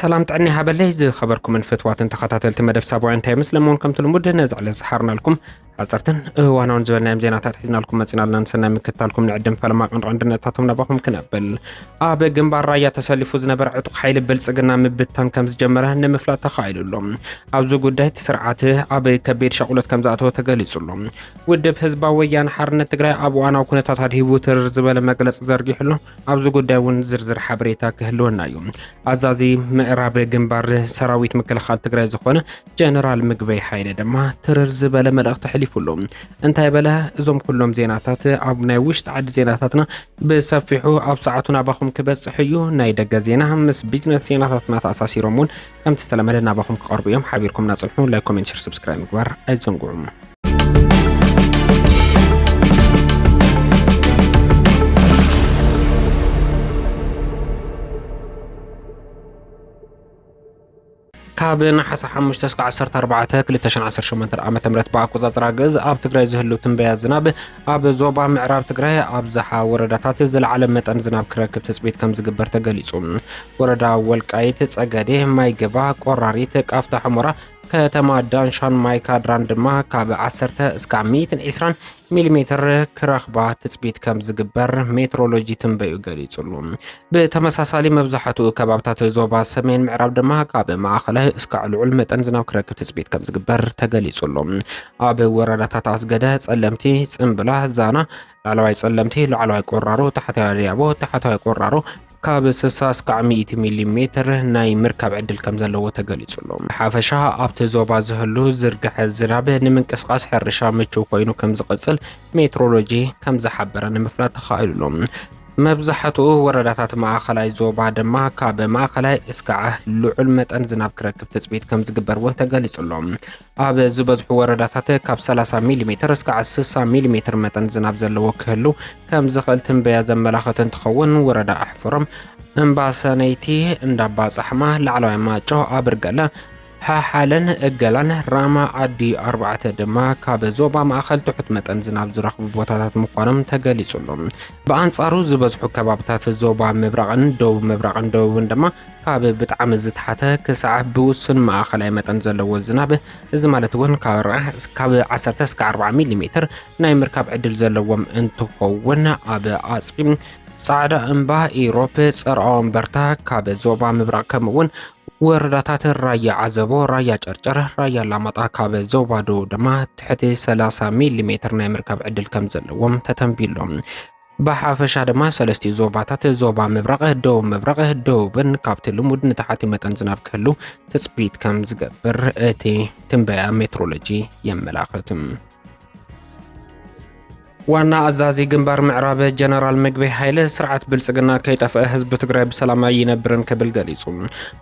سلام تعني هبلي زي خبركم من فتوات تخطاتلت مدف سابوين تايمس لمون كم تلمود نزعل زحرنا لكم حصرتن وانا نزولنا مزينات حزنا لكم مسينا لنا نسنا مكتالكم نعدم فلما عندنا تاتم نباكم كنقبل جنبار رايا تسلفو زنبر عطق حيل بلصقنا مبتان كم جمره نمفلا تخايل لهم ابزو غداي تسرعته كبير شغلت كم زاتو تغليصلهم ودب حزبا ويان حرنت تግራይ اب وانا كنتات هيبو ترزبل مقلص زرغيحلو ابزو غداي ون زرزر حبريتا كهلونا يوم عزازي ምዕራብ ግንባር ሰራዊት መከላኸል ትግራይ ዝኾነ ጀነራል ምግበይ ሃይለ ድማ ትርርዝ በለ መልእኽቲ ሕሊፉሎም እንታይ በለ እዞም ኩሎም ዜናታት ኣብ ናይ ውሽጥ ዓዲ ዜናታትና በሰፊሑ ኣብ ሰዓቱና ባኹም ክበጽሕ እዩ ናይ ደገ ዜና ምስ ቢዝነስ ዜናታትና ተኣሳሲሮም ውን ከም ተስተለመደና ባኹም ክቐርቡ እዮም ሓቢርኩም ናጽልሑ ላይክ ኮሜንት ሼር ሰብስክራይብ ምግባር ኣይዘንጉዑም كابن حس حمش تسقع 14 عامة مرت باقوزازرا غز اب تግራይ ዝህሉ ትንበያ ዝናብ ኣብ ዞባ ምዕራብ ትግራይ ኣብ ዝሓ ወረዳታት ዝለዓለ መጠን ዝናብ ክረክብ ተጽቢት ከም ዝግበር ተገሊጹ ወረዳ ወልቃይት ጸገዴ ማይገባ ቆራሪት ቃፍታ ሕሞራ ከተማ ዳንሻን ማይካድራን ድማ ካብ 10 እስከ 120 ሚሊሜትር ክረኽባ ተጽቢት ከም ዝግበር ሜትሮሎጂ ትንበዩ ገሊጹሉ በተመሳሳሊ መብዛሕቱ ከባብታት ዞባ ሰሜን ምዕራብ ድማ ካብ ማእኸላይ እስከ ልዑል መጠን ዝናብ ክረክብ ተጽቢት ከም ዝግበር ተገሊጹሉ ኣብ ወረዳታት ኣስገደ ጸለምቲ ጽምብላ ዛና ላዕለዋይ ጸለምቲ ላዕለዋይ ቆራሮ ታሕተዋይ ዲያቦ ታሕተዋይ ቆራሮ ካብ 60 እስከ 100 ሚሊሜትር ናይ ምርካብ ዕድል ከም ዘለዎ ተገሊጹሉ ሓፈሻ ኣብቲ ዞባ ዝህሉ ዝርግሐ ዝናብ ንምንቅስቃስ ሕርሻ ምቹው ኮይኑ ከም ዝቕጽል ሜትሮሎጂ ከም ዝሓበረ ንምፍላጥ ተኻኢሉሉ መብዛሕቱ ወረዳታት ማእኸላይ ዞባ ድማ ካብ ማእኸላይ እስከ ልዑል መጠን ዝናብ ክረክብ ተጽቢት ከም ዝግበር ወን ተገሊጹሉ ኣብ ዝበዝሑ ወረዳታት ካብ 30 ሚሊሜትር እስከ 60 ሚሊሜትር መጠን ዝናብ ዘለዎ ክህሉ ከም ዝኽእል ትንበያ ዘመላኽት እንትኸውን ወረዳ ኣሕፍሮም እምባሰነይቲ እንዳባጻሕማ ላዕለዋይ ማጮ ኣብርገለ ሓሓለን እገላን ራማ ዓዲ 4 ድማ ካብ ዞባ ማእኸል ትሑት መጠን ዝናብ ዝረኽቡ ቦታታት ምዃኖም ተገሊጹሉ በአንጻሩ ዝበዝሑ ከባብታት ዞባ ምብራቕን ደቡብ ምብራቕን ደቡብን ድማ ካብ ብጣዕሚ ዝተሓተ ክሳዕ ብውስን ማእኸላይ መጠን ዘለዎ ዝናብ እዚ ማለት እውን ካብ 10 እስከ 40 ሚሊሜትር ናይ ምርካብ ዕድል ዘለዎም እንትኸውን ኣብ ኣጽቢም ጻዕዳ እምባ ኢሮፕ ጸርዖም በርታ ካብ ዞባ ምብራቕ ከምውን ወረዳታት ራያ ዓዘቦ ራያ ጨርጨር ራያ ላማጣ ካብ ዞባ ደቡብ ድማ ትሕቲ 30 ሚሊሜትር ናይ ምርካብ ዕድል ከም ዘለዎም ተተንቢሎም በሓፈሻ ድማ ሰለስቲ ዞባታት ዞባ ምብራቕ ደቡብ ምብራቕ ደቡብን ካብቲ ልሙድ ንታሕቲ መጠን ዝናብ ክህሉ ተጽቢት ከም ዝገብር እቲ ትንበያ ሜትሮሎጂ የመላኽት ዋና አዛዚ ግንባር ምዕራብ ጀነራል ምግበይ ሃይለ ስርዓት ብልጽግና ከይጠፍአ ህዝብ ትግራይ በሰላም ይነብርን ክብል ገሊጹ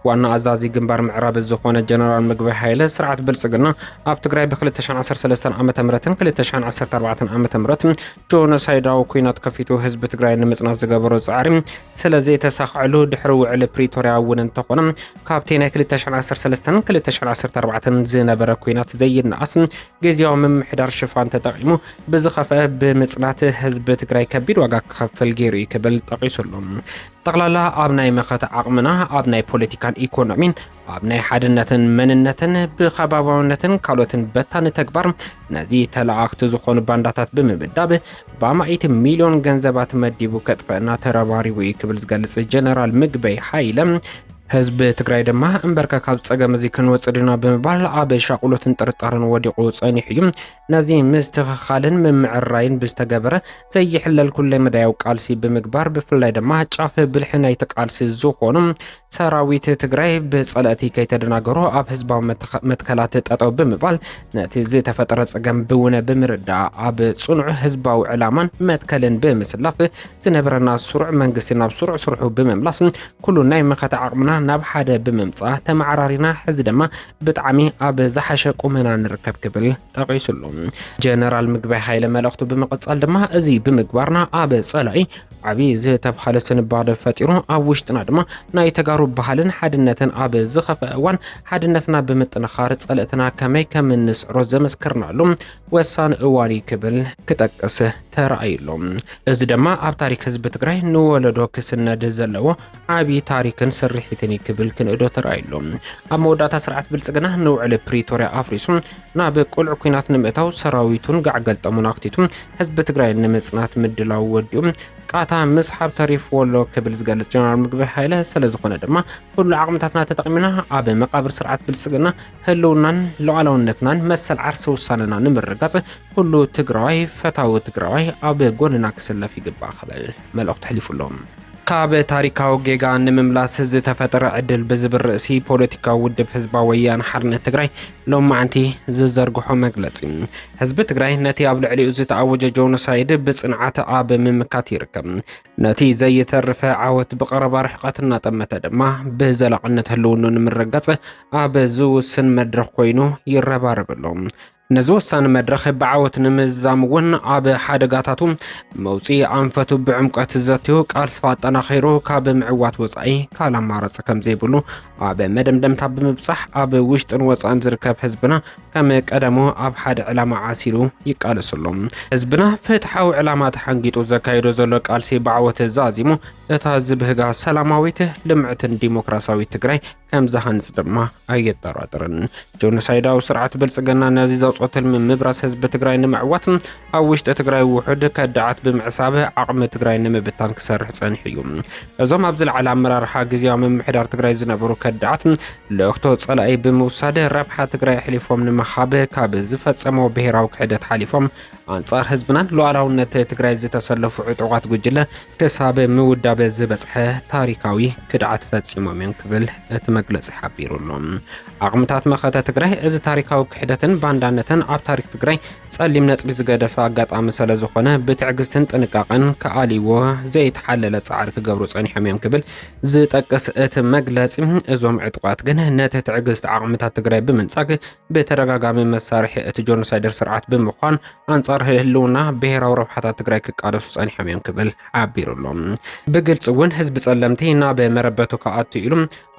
ዋና አዛዚ ግንባር ምዕራብ ዝኾነ ጀነራል ምግበይ ሃይለ ስርዓት ብልጽግና ኣብ ትግራይ ብ2013 ዓመተ ምህረትን 2014 ዓመተ ምህረት ጆኖሳይዳዊ ኩናት ከፊቱ ህዝብ ትግራይ ንምጽናት ዝገበሮ ጻዕሪ ስለዚ ተሳኽዕሉ ድሕሪ ውዕል ፕሪቶሪያ እውን እንተኾነ ካብቲ ናይ 2013 2014 ዝነበረ ኩናት ዘይነኣስ ግዚያዊ ምምሕዳር ሽፋን ተጠቂሙ ብዝኸፈ بمصنات حزب تግራይ ከቢድ ዋጋ ከፈል ገይሩ ይከበል ጠቂሱሎም ጠቅላላ ኣብ ናይ መኸተ ዓቕምና ኣብ ናይ ፖለቲካን ኢኮኖሚን ኣብ ናይ ሓድነትን መንነትን ብኸባባውነትን ካልኦትን በታን ተግባር ነዚ ተላእኽቲ ዝኾኑ ባንዳታት ብምብዳብ በማኢት ሚሊዮን ገንዘባት መዲቡ ከጥፈና ተረባሪቡ ይክብል ዝገልጽ ጀነራል ምግበይ ሃይለ ህዝብ ትግራይ ድማ እንበርካ ካብ ጸገም እዚ ክንወጽድና ብምባል ኣብ ሻቁሎትን ጥርጣርን ወዲቑ ጸኒሕ እዩ ነዚ ምስትኽኻልን ምምዕራይን ብዝተገበረ ዘይሕለል ኩለ መዳያው ቃልሲ ብምግባር ብፍላይ ድማ ጫፍ ብልሒ ናይ ተቃልሲ ዝኾኑ ሰራዊት ትግራይ ብጸለእቲ ከይተደናገሩ ኣብ ህዝባዊ መትከላት ጠጠው ብምባል ነቲ ዝተፈጠረ ጸገም ብውነ ብምርዳ ኣብ ጽኑዕ ህዝባዊ ዕላማን መትከልን ብምስላፍ ዝነበረና ስሩዕ መንግስቲ ናብ ስሩዕ ስርሑ ብምምላስ ኩሉ ናይ መኸተ ዓቕምና ናብ ሓደ ብምምጻ ተማዕራሪና ሕዚ ድማ ብጣዕሚ ኣብ ዝሓሸ ቁመና ንርከብ ክብል ጠቂሱሉ ጀነራል ምግበይ ሃይለ መልእኽቱ ብምቕጻል ድማ እዚ ብምግባርና ኣብ ጸላኢ ዓቢ ዝተብሃለ ስንባደ ፈጢሩ ኣብ ውሽጥና ድማ ናይ ተጋሩ ባህልን ሓድነትን ኣብ ዝኸፈ እዋን ሓድነትና ብምጥንኻር ጸልእትና ከመይ ከም ንስዕሮ ዘመስክርናሉ ወሳኒ እዋን ክብል ክጠቅስ ተራእዩሎም እዚ ድማ ኣብ ታሪክ ህዝቢ ትግራይ ንወለዶ ክስነድ ዘለዎ ዓቢ ታሪክን ስርሒትን ክብል ክንእዶ ተራእዩሎም ኣብ መወዳእታ ስርዓት ብልጽግና ንውዕል ፕሪቶሪያ ኣፍሪሱ ናብ ቁልዕ ኩናት ንምእታው ሰራዊቱን ጋዕገልጠሙን ኣክቲቱ ህዝቢ ትግራይ ንምጽናት ምድላው ወዲኡ ቃታ ምስሓብ ተሪፍ ወሎ ክብል ዝገልጽ ጀነራል ምግቢ ሃይለ ስለዝኾነ ድማ ኩሉ ዓቕምታትና ተጠቒምና ኣብ መቃብር ስርዓት ብልጽግና ህልውናን ሉዓላውነትናን መሰል ዓርሲ ውሳነና ንምርጋጽ ኩሉ ትግራዋይ ፈታዊ ትግራዋይ ኣብ ጎንና ክስለፍ ይግባእ ክብል መልእኽቲ ሕሊፉሎም ካብ ታሪካዊ ጌጋ ንምምላስ ዝተፈጠረ ዕድል ብዝብል ርእሲ ፖለቲካዊ ውድብ ህዝባዊ ወያነ ሓርነት ትግራይ ሎማዓንቲ ዝዘርግሖ መግለጺ ህዝቢ ትግራይ ነቲ ኣብ ልዕሊኡ ዝተኣወጀ ጆኖሳይድ ብጽንዓት ኣብ ምምካት ይርከብ ነቲ ዘይተርፈ ዓወት ብቐረባ ርሕቀት እናጠመተ ድማ ብዘላቕነት ህልውኑ ንምርጋጽ ኣብ ዝውስን መድረኽ ኮይኑ ይረባረበሎም ነዚ ወሳኒ መድረኽ ብዓወት ንምዛም እውን ኣብ ሓደጋታቱ መውፅኢ ኣንፈቱ ብዕምቀት ዘትዩ ቃልሲ ኣጠናኺሩ ካብ ምዕዋት ወፃኢ ካላማረፀ ከም ዘይብሉ ኣብ መደምደምታ ብምብፃሕ ኣብ ውሽጥን ወፃእን ዝርከብ ህዝብና ከም ቀደሙ ኣብ ሓደ ዕላማ ዓሲሉ ይቃለሰሎም ህዝብና ፍትሓዊ ዕላማ ተሓንጊጡ ዘካይዶ ዘሎ ቃልሲ ብዓወት ዛዚሙ እታ ዝብህጋ ሰላማዊት ልምዕትን ዲሞክራሲያዊት ትግራይ ከም ዝሃንጽ ድማ ኣየጠራጥርን ጆኖሳይዳዊ ስርዓት ብልጽግና ነዚ ዘውፅኦት ምብራስ ህዝቢ ትግራይ ንምዕዋት ኣብ ውሽጢ ትግራይ ውሕድ ከዳዓት ብምዕሳብ ዓቕሚ ትግራይ ንምብታን ክሰርሕ ጸኒሑ እዩ እዞም ኣብ ዝለዓለ ኣመራርሓ ግዝያዊ ምምሕዳር ትግራይ ዝነበሩ ከዳዓት ልእኽቶ ጸላኢ ብምውሳድ ረብሓ ትግራይ ሕሊፎም ንምኻብ ካብ ዝፈጸሞ ብሄራዊ ክሕደት ሓሊፎም ኣንጻር ህዝብናን ሉዓላውነት ትግራይ ዝተሰለፉ ዕጡቓት ጉጅለ ክሳብ ምውዳበ ዝበጽሐ ታሪካዊ ክድዓት ፈጺሞም እዮም ክብል እቲ መግለጺ ሓቢሩሎም ዓቕምታት መኸተ ትግራይ እዚ ታሪካዊ ክሕደትን ባንዳነትን ኣብ ታሪክ ትግራይ ጸሊም ነጥቢ ዝገደፈ ኣጋጣሚ ስለ ዝኾነ ብትዕግስትን ጥንቃቐን ከኣሊዎ ዘይተሓለለ ጻዕሪ ክገብሩ ጸኒሖም እዮም ክብል ዝጠቅስ እቲ መግለጺ እዞም ዕጡቓት ግን ነቲ ትዕግስቲ ዓቕምታት ትግራይ ብምንጻግ ብተደጋጋሚ መሳርሒ እቲ ጆኖሳይደር ስርዓት ብምዃን ኣንጻር ህልውና ብሄራዊ ረብሓታት ትግራይ ክቃለሱ ጸኒሖም እዮም ክብል ሓቢሩሎም ብግልጽ እውን ህዝቢ ጸለምቲ ናብ መረበቱ ከኣቱ ኢሉ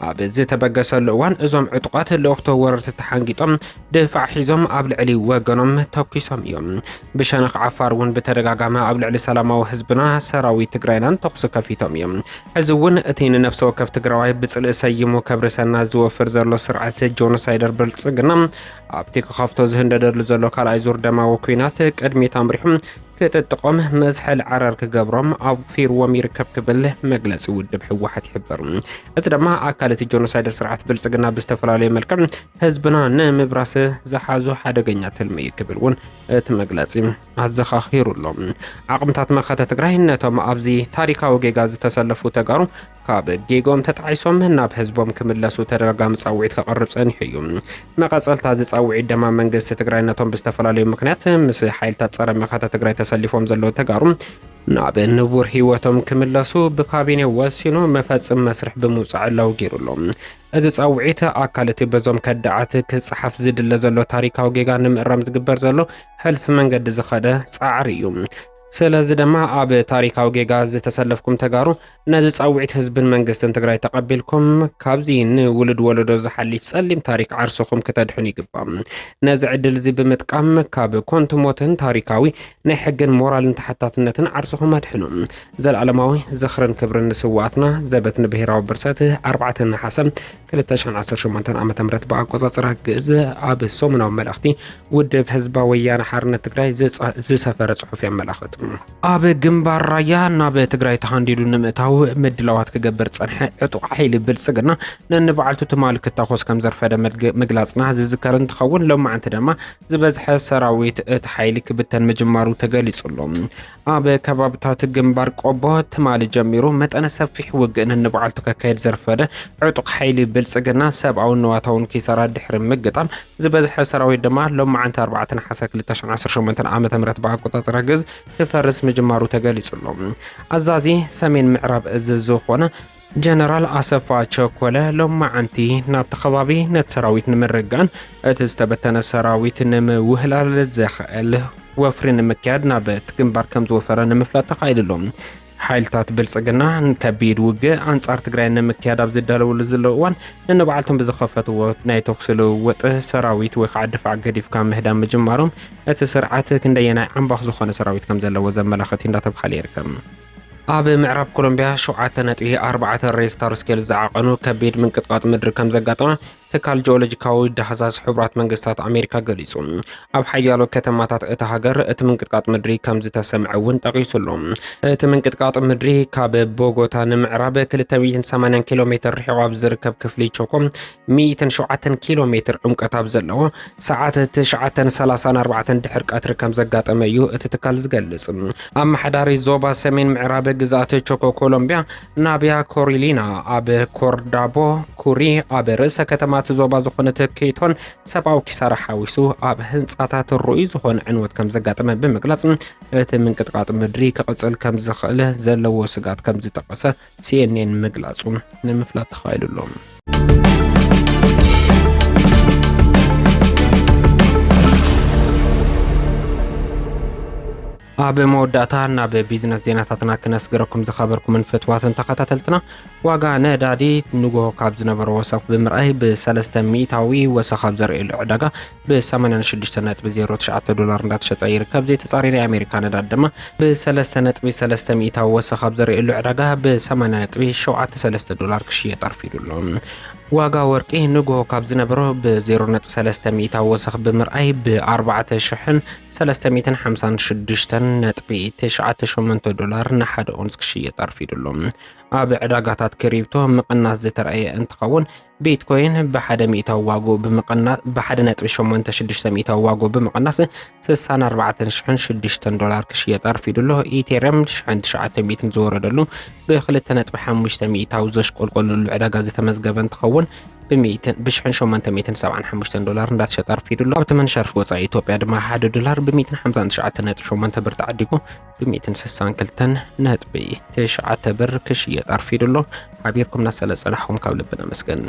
ኣብ ዝተበገሰሉ እዋን እዞም ዕጡቓት ልእኽቶ ወረርቲ ተሓንጊጦም ድፋዕ ሒዞም ኣብ ልዕሊ ወገኖም ተኪሶም እዮም ብሸነኽ ዓፋር እውን ብተደጋጋሚ ኣብ ልዕሊ ሰላማዊ ህዝብና ሰራዊት ትግራይናን ተኹሲ ከፊቶም እዮም ሕዚ እውን እቲ ንነፍሲ ወከፍ ትግራዋይ ብጽልእ ሰይሙ ከብርሰና ዝወፍር ዘሎ ስርዓት ጆኖሳይደር ብልጽግና ኣብቲ ክኸፍቶ ዝህንደደሉ ዘሎ ካልኣይ ዙር ደማዊ ኩናት ቅድሚት ኣምሪሖም ክትጥቆም መዝሐል ዓረር ክገብሮም ኣብ ፊርዎም ይርከብ ክብል መግለጺ ውድብ ሕወሓት ይሕብር እዚ ድማ ኣካል እቲ ጆኖሳይደር ስርዓት ብልጽግና ብዝተፈላለዩ መልክዕ ህዝብና ንምብራስ ዝሓዙ ሓደገኛ ትልሚ እዩ ክብል እውን እቲ መግለጺ ኣዘኻኺሩሎም ዓቕምታት መኸተ ትግራይ ነቶም ኣብዚ ታሪካዊ ጌጋ ዝተሰለፉ ተጋሩ ካብ ጌጎም ተጣዒሶም ናብ ህዝቦም ክምለሱ ተደጋጋሚ ጻውዒት ከቕርብ ጸኒሑ እዩ መቐጸልታ ዝጻውዒት ድማ መንግስቲ ትግራይ ነቶም ብዝተፈላለዩ ምክንያት ምስ ሓይልታት ጸረ መኸተ ትግራይ ተሰሊፎም ዘለዉ ተጋሩ ናብ ንቡር ህይወቶም ክምለሱ ብካቢኔ ወሲኑ መፈጽም መስርሕ ብምውጻእ ኣለው ገይሩሎም እዚ ጻውዒት ኣካል እቲ በዞም ከዳዓት ክጽሓፍ ዝድለ ዘሎ ታሪካዊ ጌጋ ንምእራም ዝግበር ዘሎ ሕልፊ መንገዲ ዝኸደ ጻዕሪ እዩ ስለዚ ድማ ኣብ ታሪካዊ ጌጋ ዝተሰለፍኩም ተጋሩ ነዚ ጻውዒት ህዝብን መንግስትን ትግራይ ተቐቢልኩም ካብዚ ንውልድ ወለዶ ዝሓሊፍ ጸሊም ታሪክ ዓርሱኹም ክተድሕኑ ይግባእ ነዚ ዕድል እዚ ብምጥቃም ካብ ኮንትሞትን ታሪካዊ ናይ ሕግን ሞራልን ተሓታትነትን ዓርሱኹም ኣድሕኑ ዘለዓለማዊ ዝኽርን ክብርን ንስዋኣትና ዘበት ንብሄራዊ ብርሰት 4 ነሓሰ 2018 ዓ.ም ብኣቆጻጽራ ግእዝ ኣብ ሰሙናዊ መልእኽቲ ውድብ ህዝባዊ ወያነ ሓርነት ትግራይ ዝሰፈረ ጽሑፍ የመላኽት ኣብ ግንባር ራያ ናብ ትግራይ ተሃንዲዱ ንምእታው ምድላዋት ክገብር ጸንሐ ዕጡቕ ሓይሊ ብልጽግና ነንበዓልቱ ትማል ክታኾስ ከም ዘርፈደ ምግላጽና ዝዝከር እንትኸውን ሎማዓንቲ ድማ ዝበዝሐ ሰራዊት እቲ ሓይሊ ክብተን ምጅማሩ ተገሊጹሎም ኣብ ከባብታት ግንባር ቆቦ ትማል ጀሚሩ መጠነ ሰፊሕ ውግእ ነንበዓልቱ ከካየድ ዘርፈደ ዕጡቕ ሓይሊ ብልጽግና ሰብኣዊ ንዋታውን ኪሳራ ድሕሪ ምግጣም ዝበዝሐ ሰራዊት ድማ ሎማዓንቲ 4 ነሓሰ 2018 ዓ.ም ብኣቆጻጽራ ግእዝ ክፈርስ ምጅማሩ ተገሊጹሎም ኣዛዚ ሰሜን ምዕራብ እዝ ዝኾነ ጀነራል ኣሰፋ ቸኮለ ሎማዓንቲ ናብቲ ከባቢ ነቲ ሰራዊት ንምርጋን እቲ ዝተበተነ ሰራዊት ንምውህላል ዘኽእል ወፍሪ ንምክያድ ናብ እቲ ግንባር ከም ዝወፈረ ንምፍላጥ ተኻኢሉሎም ሓይልታት ብልጽግና ከቢድ ውግእ ኣንጻር ትግራይ ንምክያድ ኣብ ዝዳለወሉ ዘሎ እዋን ነንባዓልቶም ብዝኸፈትዎ ናይ ተኩሲ ልውውጥ ሰራዊት ወይ ከዓ ድፋዕ ገዲፍካ ምህዳም ምጅማሮም እቲ ስርዓት ክንደየናይ ዓምባኽ ዝኾነ ሰራዊት ከም ዘለዎ ዘመላኽት እንዳተባሃለ ይርከብ። ኣብ ምዕራብ ኮሎምቢያ 7.4 ሬክታር ስኬል ዝዓቐኑ ከቢድ ምንቅጥቃጥ ምድሪ ከም ዘጋጠመ ትካል ጂኦሎጂካዊ ዳህሳስ ሕቡራት መንግስታት ኣሜሪካ ገሊጹ። ኣብ ሓያሎ ከተማታት እቲ ሃገር እቲ ምንቅጥቃጥ ምድሪ ከም ዝተሰምዐ እውን ጠቒሱሉ። እቲ ምንቅጥቃጥ ምድሪ ካብ ቦጎታ ንምዕራብ 280 ኪሎ ሜትር ርሒቑ ኣብ ዝርከብ ክፍሊ ቾኮ 107 ኪሎ ሜትር ዕምቀት ኣብ ዘለዎ ሰዓት 9:34 ድሕሪ ቀትሪ ከም ዘጋጠመ እዩ እቲ ትካል ዝገልጽ። ኣብ ማሕዳሪ ዞባ ሰሜን ምዕራብ ግዛት ቾኮ ኮሎምቢያ ናቢያ ኮሪሊና ኣብ ኮርዳቦ ኩሪ ኣብ ርእሰ ከተማ ዞባ ዝኾነ ኬቶን ሰብኣዊ ኪሳራ ሓዊሱ ኣብ ህንጻታት ርኡይ ዝኾነ ዕንወት ከም ዘጋጠመ ብምግላጽ እቲ ምንቅጥቃጥ ምድሪ ክቕጽል ከም ዝኽእል ዘለዎ ስጋት ከም ዝጠቐሰ CNN ምግላጹ ንምፍላጥ ተኻኢሉሎም። ኣብ መወዳእታ ናብ ቢዝነስ ዜናታትና ክነስገረኩም ዝኸበርኩምን ፍትዋትን ተኸታተልትና ዋጋ ነዳዲ ንግሆ ካብ ዝነበረ ወሰኽ ብምርኣይ ብ3 ሚእታዊ ወሰኽ ኣብ ዘርእየሉ ዕዳጋ ብ86.09 ዶላር እንዳተሸጠ ይርከብ። ዘይተጻረየ ናይ ኣሜሪካ ነዳዲ ድማ ብ3.3 ሚእታዊ ወሰኽ ኣብ ዘርእየሉ ዕዳጋ ብ80.73 ዶላር ክሽየጥ ኣርፊዱሎ። ዋጋ ወርቂ ንግሆ ካብ ዝነበረ ብ0.3 ሚእታዊ ወሰኽ ብምርኣይ ብ4,656.98 ዶላር ንሓደ ኦንስ ክሽየጥ ኣርፊዱሎ። ኣብ ዕዳጋታት ክሪፕቶ ምቕናስ ዝተረኣየ እንትኸውን ቢትኮይን ብ1 ሚእታዊ ዋግኡ ብ1.86 ሚእታዊ ዋግኡ ብምቕናስ 64,006 ዶላር ክሽየጥ ኣርፊዱሎ። ኢቴርየም 900 ዝወረደሉ ብ2.5 ሚእታዊ ዘሽቆልቆለሉ ዕዳጋ ዝተመዝገበ እንትኸውን ብ1875 ዶላር እንዳተሸጠ ኣርፊዱሎ። ኣብ ተመን ሸርፊ ወፃኢ ኢትዮጵያ ድማ 1 ዶላር ብ159.8 ብር ተዓዲጉ ብ162.9 ብር ክሽየጥ ኣርፊዱሎ። ሓቢርኩም እናሰለጸናኹም ካብ ልብና መስገን።